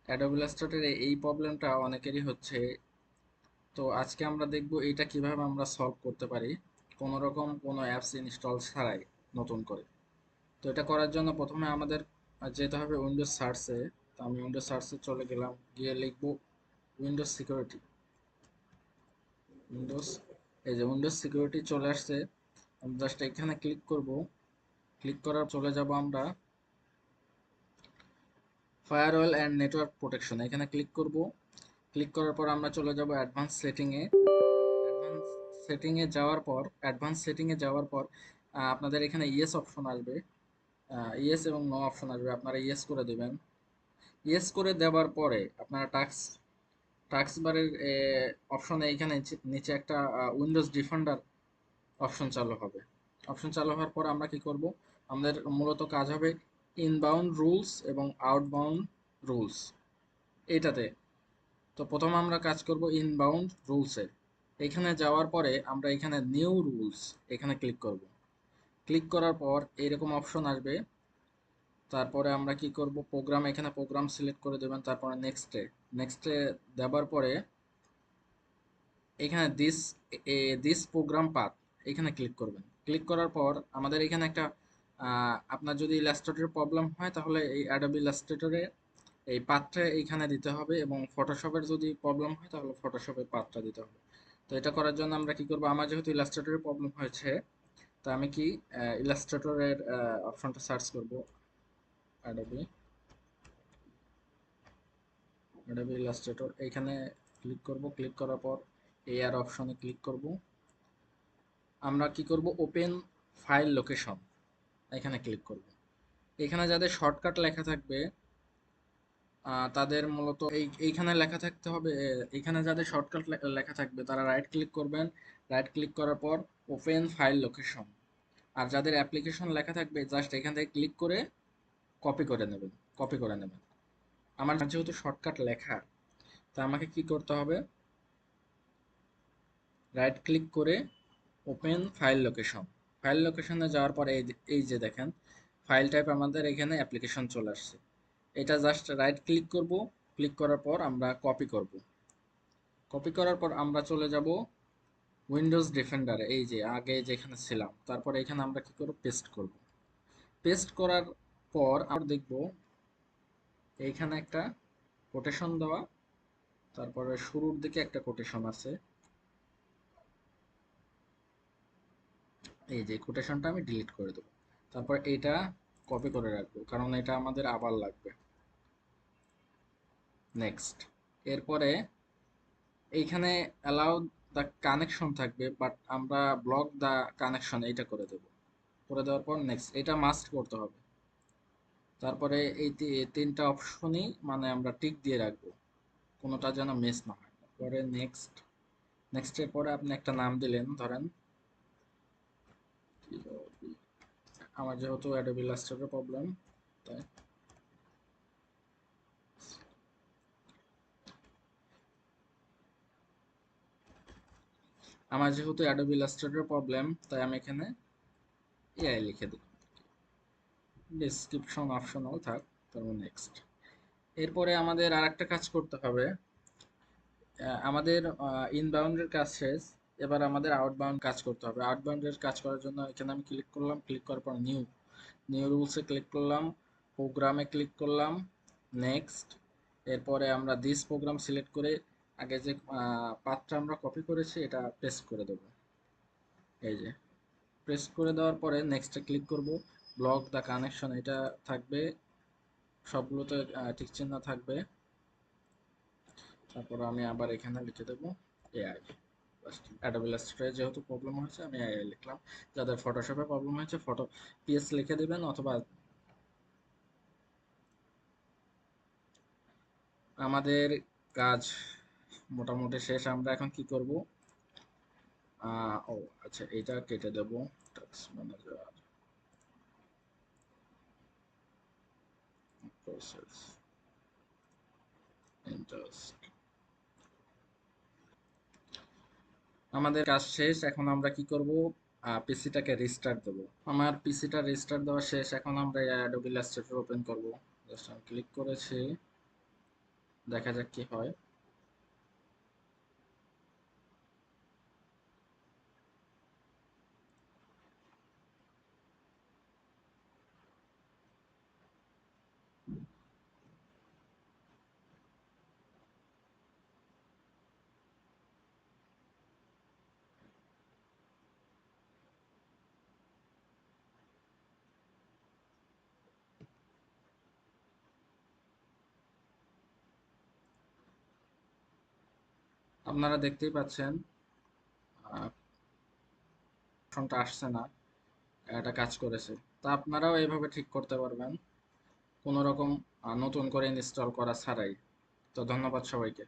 Adobe ইলাস্ট্রেটরে এই প্রবলেমটা অনেকেরই হচ্ছে। তো আজকে আমরা দেখব এটা কিভাবে আমরা সলভ করতে পারি কোনো রকম কোনো অ্যাপস ইনস্টল ছাড়াই নতুন করে। তো এটা করার জন্য প্রথমে আমাদের যেতে হবে উইন্ডোজ সার্চে। তো আমি উইন্ডোজ সার্চে চলে গেলাম, গিয়ে লিখব উইন্ডোজ সিকিউরিটি। উইন্ডোজ, এই যে উইন্ডোজ সিকিউরিটি চলে আসছে। জাস্ট এখানে ক্লিক করব। ক্লিক করার চলে যাব আমরা ফায়ারওয়াল অ্যান্ড নেটওয়ার্ক প্রোটেকশন, এখানে ক্লিক করব। ক্লিক করার পর আমরা চলে যাব অ্যাডভান্স সেটিংয়ে। অ্যাডভান্স সেটিংয়ে যাওয়ার পর আপনাদের এখানে ইয়েস অপশন আসবে। ইয়েস এবং নো অপশন আসবে, আপনারা ইয়েস করে দেবেন। ইয়েস করে দেওয়ার পরে আপনারা টাস্ক বারের অপশনে এখানে নিচে একটা উইন্ডোজ ডিফেন্ডার অপশন চালু হবে। অপশন চালু হওয়ার পর আমরা কি করব, আমাদের মূলত কাজ হবে ইনবাউন্ড রুলস এবং আউটবাউন্ড রুলস এটাতে। তো প্রথম আমরা কাজ করব ইনবাউন্ড রুলসে। এখানে যাওয়ার পরে আমরা এখানে নিউ রুলস এখানে ক্লিক করব। ক্লিক করার পর এরকম অপশন আসবে। তারপরে আমরা কি করব, প্রোগ্রাম, এখানে প্রোগ্রাম সিলেক্ট করে দেবেন। তারপরে নেক্সটে দেওয়ার পরে এখানে দিস প্রোগ্রাম পাথ এখানে ক্লিক করবেন। ক্লিক করার পর আমাদের এখানে একটা আপনার যদি ইলাস্ট্রেটরের প্রবলেম হয় তাহলে এই অ্যাডোবি ইলাস্ট্রেটরে এই পাথটা এইখানে দিতে হবে, এবং ফটোশপের যদি প্রবলেম হয় তাহলে ফটোশপের পাথটা দিতে হবে। তো এটা করার জন্য আমরা কি করব, আমার যেহেতু ইলাস্ট্রেটরের প্রবলেম হয়েছে, তো আমি কি ইলাস্ট্রেটরের অপশনটা সার্চ করব। অ্যাডোবি অ্যাডোবি ইলাস্ট্রেটর এইখানে ক্লিক করব। ক্লিক করার পর এআর অপশনে ক্লিক করব। আমরা কি করব, ওপেন ফাইল লোকেশন এখানে ক্লিক করব। এখানে যাদের শর্টকাট লেখা থাকবে তাদের মূলত এইখানে লেখা থাকতে হবে। এখানে যাদের শর্টকাট লেখা থাকবে তারা রাইট ক্লিক করবেন। রাইট ক্লিক করার পর ওপেন ফাইল লোকেশন। আর যাদের অ্যাপ্লিকেশন লেখা থাকবে জাস্ট এখান থেকে ক্লিক করে কপি করে নেবেন। আমার যেহেতু শর্টকাট লেখা, তা আমাকে কি করতে হবে, রাইট ক্লিক করে ওপেন ফাইল লোকেশন। ফাইল লোকেশনে যাওয়ার পরে এই যে দেখেন ফাইল টাইপ আমাদের এখানে অ্যাপ্লিকেশন চলে আসছে। এটা জাস্ট রাইট ক্লিক করব। ক্লিক করার পর আমরা কপি করব। কপি করার পর আমরা চলে যাব উইন্ডোজ ডিফেন্ডারে, এই যে আগে যেখানে ছিলাম। তারপর এখানে আমরা কি করব, পেস্ট করব। পেস্ট করার পর আমরা দেখব এইখানে একটা কোটেশন দেওয়া, তারপরে শুরুর দিকে একটা কোটেশন আছে। এই যে কোটেশনটা আমি ডিলিট করে দেবো। তারপর এটা কপি করে রাখবো, কারণ এটা আমাদের আবার লাগবে। নেক্সট, এরপরে এইখানে অ্যালাউ দ্য কানেকশন থাকবে, বাট আমরা ব্লক দ্য কানেকশন এইটা করে দেব। করে দেওয়ার পর নেক্সট, এটা মাস্ট করতে হবে। তারপরে এই তিনটা অপশনই মানে আমরা টিক দিয়ে রাখবো, কোনোটা যেন মিস না হয়। পরে নেক্সটের পরে আপনি একটা নাম দিলেন, ধরেন আমার যেহেতু অ্যাডোবি ইলাস্ট্রেটর প্রবলেম, তাই আমি এখানে এআই লিখে দিই। ডেসক্রিপশন অপশনাল থাক, তারপর নেক্সট। এরপরে আমাদের আর একটা কাজ করতে হবে। আমাদের ইনবাউন্ডের কাজ শেষ, এবার আমাদের আউটবাউন্ড কাজ করতে হবে। আউটবাউন্ডের কাজ করার জন্য এখানে আমি ক্লিক করলাম। ক্লিক করার পর নিউ রুলসে ক্লিক করলাম, প্রোগ্রামে ক্লিক করলাম, নেক্সট। এরপরে আমরা দিস প্রোগ্রাম সিলেক্ট করে আগে যে পাথটা আমরা কপি করেছি এটা পেস্ট করে দেবো। এই যে পেস্ট করে দেওয়ার পরে নেক্সটে ক্লিক করব। ব্লক দ্য কানেকশন এটা থাকবে, সবগুলোতে টিক চিহ্ন থাকবে। তারপর আমি আবার এখানে লিখে দেবো এআই। অ্যাডোবি ইলাস্ট্রেটরে যেহেতু প্রবলেম হয়েছে আমি এআই লিখলাম। যাদের ফটোশপে প্রবলেম হয়েছে ফটো পিএস লিখে দেবেন, অথবা আমাদের কাজ মোটামুটি শেষ। আমরা এখন কি করব, ও আচ্ছা, এটা কেটে দেব। Task manager, process, interest. আমাদের কাজ শেষ। এখন আমরা কি করব, পিসিটাকে রিস্টার্ট দেব। আমার পিসিটা রিস্টার্ট দেওয়া শেষ। এখন আমরা অ্যাডোবি ইলাস্ট্রেটর ওপেন করব। জাস্ট আমি ক্লিক করেছি। দেখা যাক কি হয়। আপনারা দেখতেই পাচ্ছেন অপশনটা আসছে না, এটা কাজ করেছে। তা আপনারাও এইভাবে ঠিক করতে পারবেন কোনো রকম নতুন করে ইনস্টল করা ছাড়াই। তো ধন্যবাদ সবাইকে।